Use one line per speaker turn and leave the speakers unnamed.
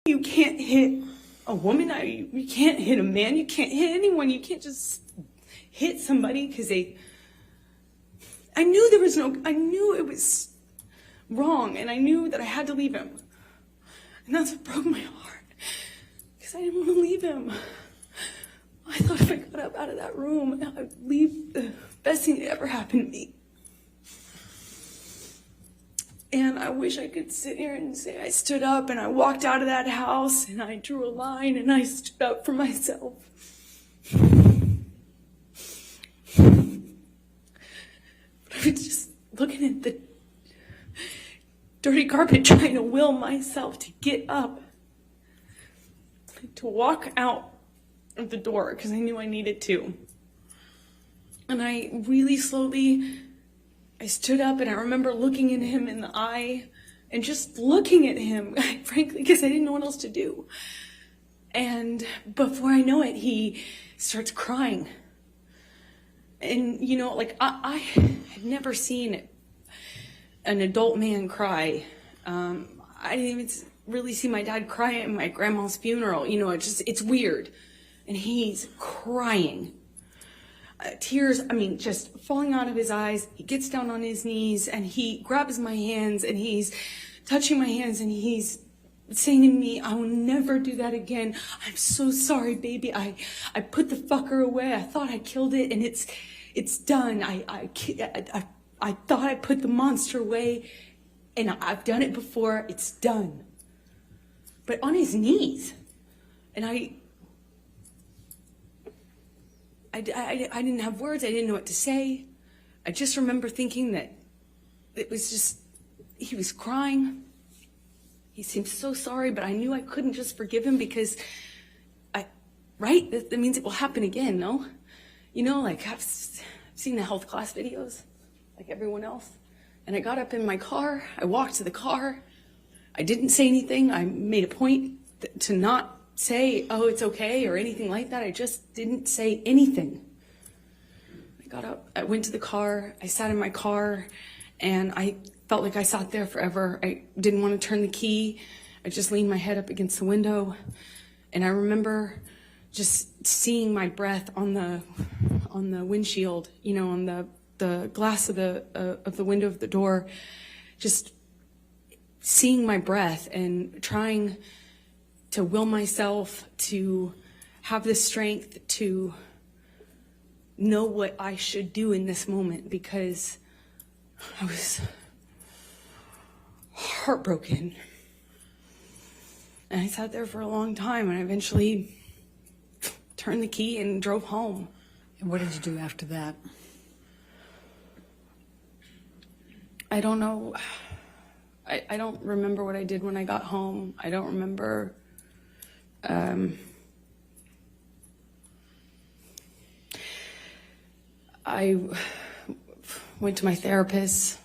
You can't hit a woman, you can't hit a man, you can't hit anyone. You can't just hit somebody because I knew it was wrong, and I knew that I had to leave him. And that's what broke my heart, because I didn't want to leave him. I thought if I got up out of that room, I'd leave the best thing that ever happened to me. And I wish I could sit here and say I stood up and I walked out of that house and I drew a line and I stood up for myself. But I was just looking at the dirty carpet, trying to will myself to get up, to walk out of the door, because I knew I needed to. And I really slowly, I stood up, and I remember looking at him in the eye and just looking at him, frankly, because I didn't know what else to do. And before I know it, he starts crying. And, you know, like, I had never seen an adult man cry. I didn't even really see my dad cry at my grandma's funeral. You know, it's weird. And he's crying. Tears, I mean, just falling out of his eyes. He gets down on his knees and he grabs my hands and he's touching my hands and he's saying to me, I will never do that again. I'm so sorry, baby. I put the fucker away. I thought I killed it and it's done. I thought I put the monster away and I've done it before. It's done. But on his knees. And I didn't have words. I didn't know what to say. I just remember thinking that it was just, he was crying. He seemed so sorry, but I knew I couldn't just forgive him because right? That means it will happen again, no? You know, like I've seen the health class videos, like everyone else. And I got up in my car. I walked to the car. I didn't say anything. I made a point to not say, oh, it's okay, or anything like that. I just didn't say anything. I got up, I went to the car, I sat in my car, and I felt like I sat there forever. I didn't want to turn the key. I just leaned my head up against the window, and I remember just seeing my breath on the windshield, you know, on the glass of the window of the door, just seeing my breath and trying to will myself to have the strength to know what I should do in this moment, because I was heartbroken. And I sat there for a long time, and I eventually turned the key and drove home.
And what did you do after that?
I don't know. I don't remember what I did when I got home. I don't remember. I went to my therapist.